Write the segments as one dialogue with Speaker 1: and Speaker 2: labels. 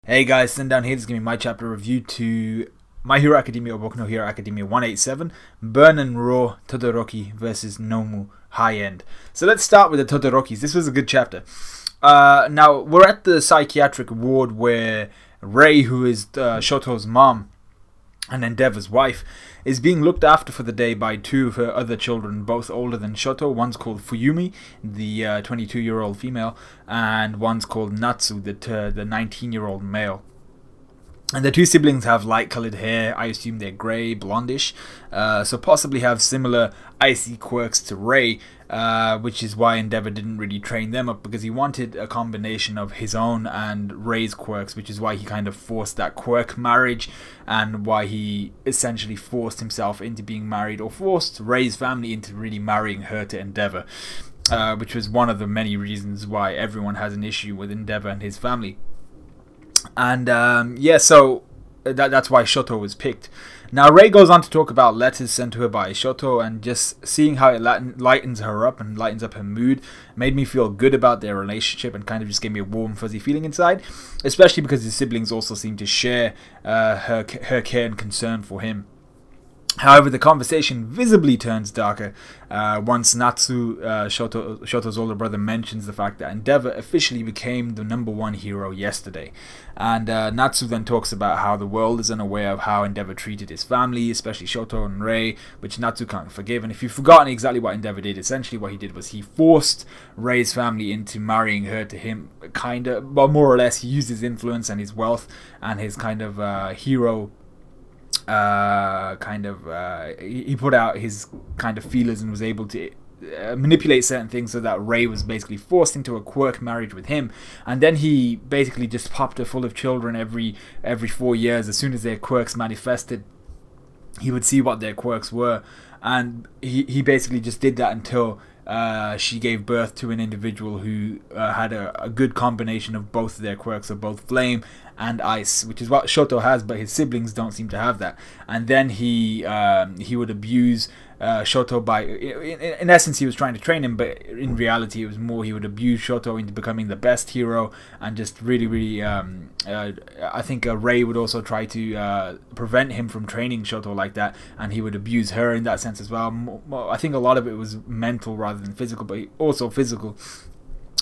Speaker 1: Hey guys, send down here. This is going to be my chapter review to My Hero Academia or Boku no Hero Academia 187, Burn and Raw Todoroki versus Nomu High End. So let's start with the Todorokis. This was a good chapter. Now, we're at the psychiatric ward where Rei, who is Shoto's mom and Endeavor's wife, is being looked after for the day by two of her other children, both older than Shoto. One's called Fuyumi, the 22-year-old female, and one's called Natsu, the 19-year-old male. And the two siblings have light-colored hair. I assume they're grey, blondish, so possibly have similar icy quirks to Rei, which is why Endeavor didn't really train them up, because he wanted a combination of his own and Rei's quirks, which is why he kind of forced that quirk marriage, and why he essentially forced himself into being married, or forced Rei's family into really marrying her to Endeavor, which was one of the many reasons why everyone has an issue with Endeavor and his family. And yeah, so that's why Shoto was picked. Now Rei goes on to talk about letters sent to her by Shoto, and just seeing how it lightens her up and lightens up her mood made me feel good about their relationship, and kind of just gave me a warm fuzzy feeling inside, especially because his siblings also seem to share her care and concern for him. However, the conversation visibly turns darker once Natsu, Shoto's older brother, mentions the fact that Endeavor officially became the #1 hero yesterday. And Natsu then talks about how the world is unaware of how Endeavor treated his family, especially Shoto and Rei, which Natsu can't forgive. And if you've forgotten exactly what Endeavor did, essentially what he did was he forced Rei's family into marrying her to him, kind of, well, more or less. He used his influence and his wealth and his kind of hero, he put out his kind of feelers and was able to manipulate certain things, so that Rei was basically forced into a quirk marriage with him. And then he basically just popped her full of children every 4 years. As soon as their quirks manifested, he would see what their quirks were, and he basically just did that until she gave birth to an individual who had a good combination of both of their quirks, of both flame and ice, which is what Shoto has, but his siblings don't seem to have that. And then he would abuse Shoto by, in essence, he was trying to train him, but in reality it was more he would abuse Shoto into becoming the best hero, and just really I think Rei would also try to prevent him from training Shoto like that, and he would abuse her in that sense as well. I think a lot of it was mental rather than physical, but also physical.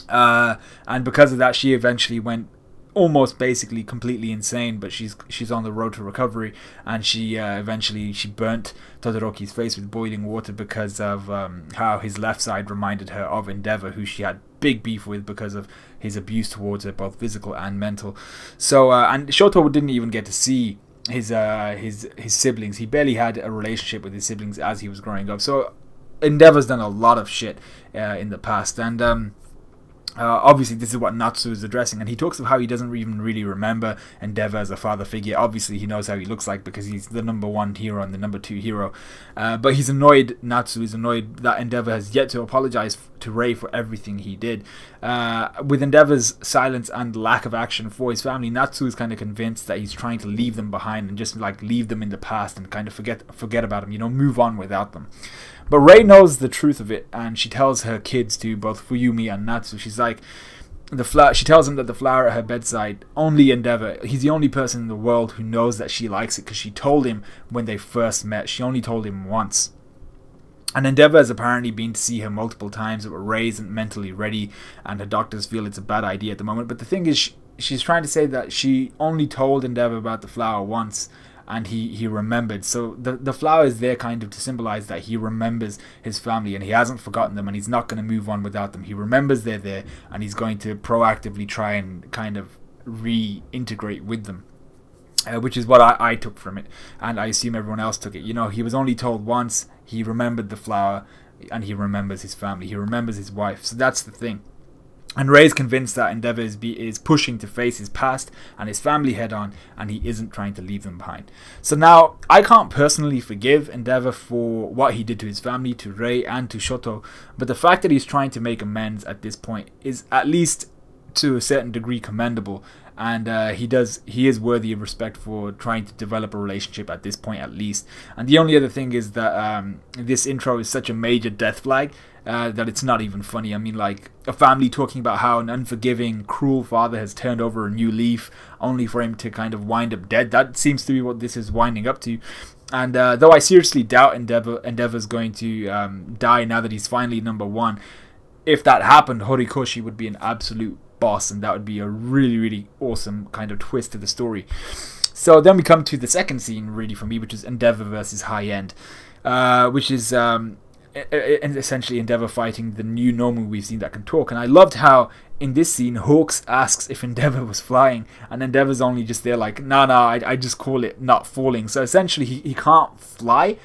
Speaker 1: And because of that, she eventually went almost basically completely insane, but she's on the road to recovery, and she eventually burnt Todoroki's face with boiling water because of how his left side reminded her of Endeavor, who she had big beef with because of his abuse towards her, both physical and mental. So and Shoto didn't even get to see his siblings. He barely had a relationship with his siblings as he was growing up. So Endeavor's done a lot of shit in the past, and obviously this is what Natsu is addressing, and he talks of how he doesn't even really remember Endeavor as a father figure. Obviously he knows how he looks like because he's the #1 hero and the #2 hero, but he's annoyed. Natsu is annoyed that Endeavor has yet to apologize to Rei for everything he did. With Endeavor's silence and lack of action for his family, Natsu is kind of convinced that he's trying to leave them behind and just like leave them in the past and kind of forget about them, you know, move on without them. But Rei knows the truth of it, and she tells her kids, to both Fuyumi and Natsu, she's like, she tells him that the flower at her bedside, only Endeavor, he's the only person in the world who knows that she likes it, because she told him when they first met. She only told him once. And Endeavor has apparently been to see her multiple times, but Rei isn't mentally ready, and her doctors feel it's a bad idea at the moment. But the thing is, she's trying to say that she only told Endeavor about the flower once, and he remembered. So the flower is there kind of to symbolize that he remembers his family, and he hasn't forgotten them, and he's not going to move on without them. He remembers they're there, and he's going to proactively try and kind of reintegrate with them. Which is what I took from it, and I assume everyone else took it. You know, he was only told once, he remembered the flower, and he remembers his family, he remembers his wife. So that's the thing. And Rei's convinced that Endeavor is pushing to face his past and his family head on, and he isn't trying to leave them behind. So now, I can't personally forgive Endeavor for what he did to his family, to Rei and to Shoto, but the fact that he's trying to make amends at this point is at least to a certain degree commendable, and he is worthy of respect for trying to develop a relationship at this point at least. And the only other thing is that this intro is such a major death flag that it's not even funny. I mean, like, a family talking about how an unforgiving, cruel father has turned over a new leaf only for him to kind of wind up dead. That seems to be what this is winding up to. And though I seriously doubt Endeavor's going to die now that he's finally number one, if that happened, Horikoshi would be an absolute boss, and that would be a really, really awesome kind of twist to the story. So then we come to the second scene, really, for me, which is Endeavor versus High End, which is essentially Endeavor fighting the new Nomu we've seen that can talk. And I loved how in this scene Hawks asks if Endeavor was flying, and Endeavor's only just there like, no, I just call it not falling. So essentially he can't fly,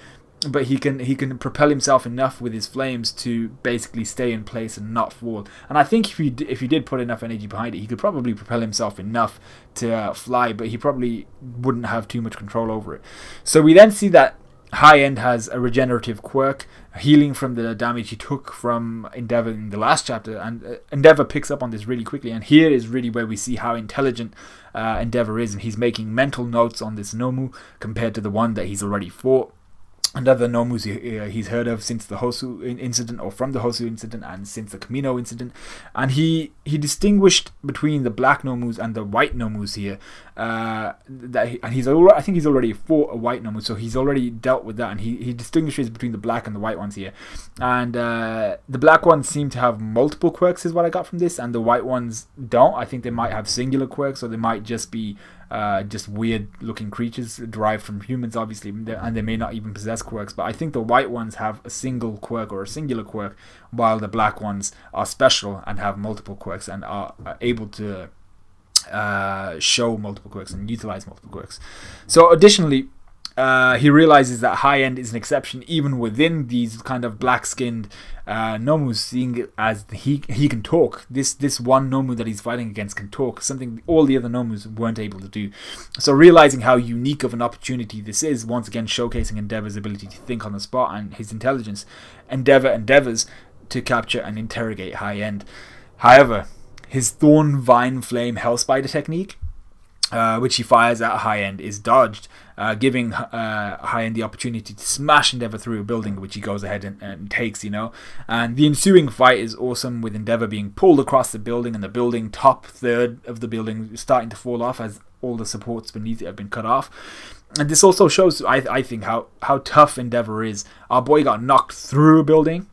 Speaker 1: but he can propel himself enough with his flames to basically stay in place and not fall. And I think if he did put enough energy behind it, he could probably propel himself enough to fly, but he probably wouldn't have too much control over it. So we then see that High End has a regenerative quirk, healing from the damage he took from Endeavor in the last chapter, and Endeavor picks up on this really quickly. And here is really where we see how intelligent Endeavor is, and he's making mental notes on this Nomu compared to the one that he's already fought, and other Nomus he's heard of since the Hosu incident, or from the Hosu incident, and since the Kamino incident. And he distinguished between the black Nomus and the white Nomus here. I think he's already fought a white Nomu, so he's already dealt with that, and he distinguishes between the black and the white ones here. And the black ones seem to have multiple quirks, is what I got from this, and the white ones don't. I think they might have singular quirks, or they might just be just weird looking creatures derived from humans, obviously, and they may not even possess quirks. But I think the white ones have a single quirk or a singular quirk, while the black ones are special and have multiple quirks and are able to show multiple quirks and utilize multiple quirks. So additionally, he realizes that High End is an exception even within these kind of black-skinned Nomus, seeing as he can talk. This one Nomu that he's fighting against can talk, something all the other Nomus weren't able to do. So realizing how unique of an opportunity this is, once again showcasing Endeavor's ability to think on the spot and his intelligence, Endeavor endeavors to capture and interrogate High End. However, his Thorn Vine Flame Hellspider technique, which he fires at High End, is dodged, giving High End the opportunity to smash Endeavor through a building, which he goes ahead and takes, And the ensuing fight is awesome, with Endeavor being pulled across the building, and the building, top third of the building, starting to fall off as all the supports beneath it have been cut off. And this also shows, I think, how tough Endeavor is. Our boy got knocked through a building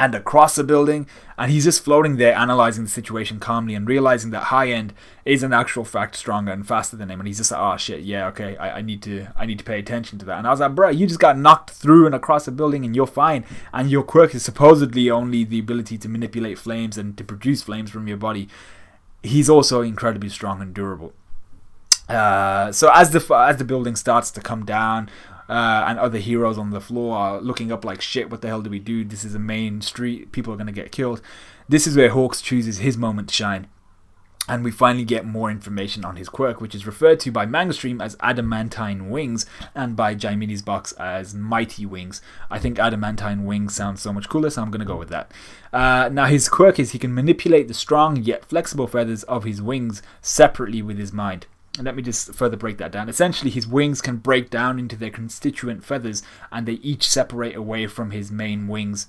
Speaker 1: and across a building, and he's just floating there analysing the situation calmly and realising that High End is in actual fact stronger and faster than him, and he's just like, oh shit, yeah, okay, I need to pay attention to that. And I was like, bro, you just got knocked through and across a building and you're fine, and your quirk is supposedly only the ability to manipulate flames and to produce flames from your body. He's also incredibly strong and durable. So as the building starts to come down, and other heroes on the floor are looking up like, shit, what the hell do we do? This is a main street, people are going to get killed. This is where Hawks chooses his moment to shine, and we finally get more information on his quirk, which is referred to by Mangastream as Adamantine Wings, and by Jaimini's box as Mighty Wings. I think Adamantine Wings sounds so much cooler, so I'm going to go with that. Now his quirk is he can manipulate the strong yet flexible feathers of his wings separately with his mind. And let me just further break that down. Essentially, his wings can break down into their constituent feathers, and they each separate away from his main wings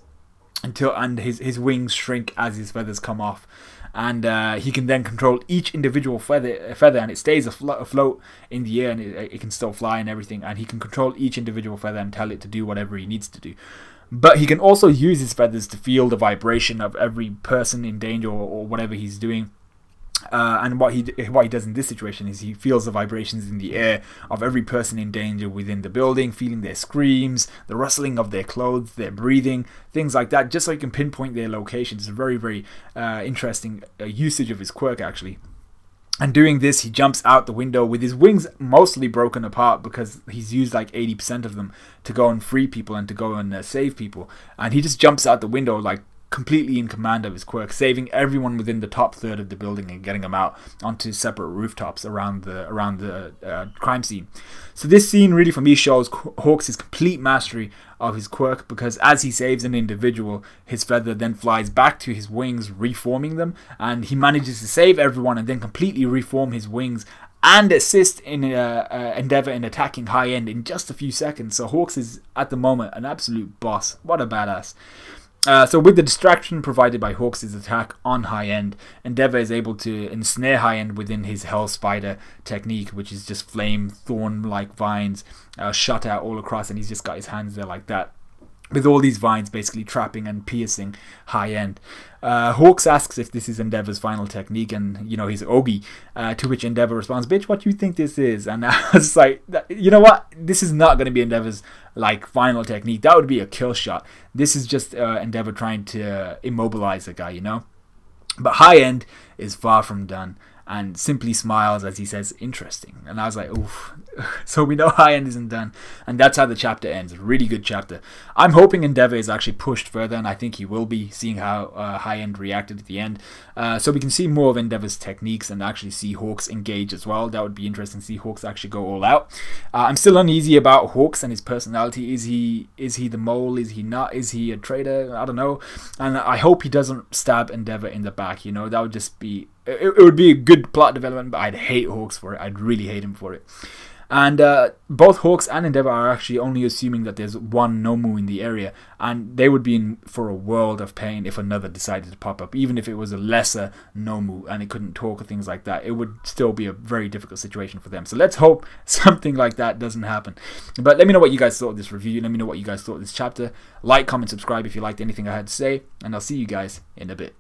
Speaker 1: and his wings shrink as his feathers come off. And he can then control each individual feather, and it stays afloat in the air, and it can still fly and everything. And he can control each individual feather and tell it to do whatever he needs to do. But he can also use his feathers to feel the vibration of every person in danger or whatever he's doing. And what he does in this situation is he feels the vibrations in the air of every person in danger within the building, feeling their screams, the rustling of their clothes, their breathing, things like that, just so he can pinpoint their locations. It's a very, very interesting usage of his quirk, actually. And doing this, he jumps out the window with his wings mostly broken apart, because he's used like 80% of them to go and free people and to go and save people. And he just jumps out the window like completely in command of his quirk, saving everyone within the top third of the building and getting them out onto separate rooftops around the crime scene. So this scene really for me shows Hawks' complete mastery of his quirk, because as he saves an individual, his feather then flies back to his wings, reforming them, and he manages to save everyone and then completely reform his wings and assist in Endeavor in attacking High End in just a few seconds. So Hawks is at the moment an absolute boss. What a badass. So with the distraction provided by Hawks' attack on High End, Endeavor is able to ensnare High End within his Hell Spider technique, which is just flame thorn-like vines shot out all across, and he's just got his hands there like that, with all these vines basically trapping and piercing High End. Hawks asks if this is Endeavor's final technique, and, you know, his Ogi, to which Endeavor responds, "Bitch, what do you think this is?" And I was like, you know what? This is not going to be Endeavor's, like, final technique. That would be a kill shot. This is just Endeavor trying to immobilize the guy, you know? But High End is far from done, and simply smiles as he says, "Interesting." And I was like, oof. So we know High End isn't done, and that's how the chapter ends. A really good chapter. I'm hoping Endeavor is actually pushed further, and I think he will be, seeing how High End reacted at the end. So we can see more of Endeavor's techniques and actually see Hawks engage as well. That would be interesting to see Hawks actually go all out. I'm still uneasy about Hawks and his personality. Is he the mole? Is he not? Is he a traitor? I don't know. And I hope he doesn't stab Endeavor in the back, you know? That would just be... It would be a good plot development, but I'd hate Hawks for it. I'd really hate him for it. And both Hawks and Endeavor are actually only assuming that there's one Nomu in the area, and they would be in for a world of pain if another decided to pop up. Even if it was a lesser Nomu and it couldn't talk or things like that, it would still be a very difficult situation for them. So let's hope something like that doesn't happen. But let me know what you guys thought of this review. Let me know what you guys thought of this chapter. Like, comment, subscribe if you liked anything I had to say, and I'll see you guys in a bit.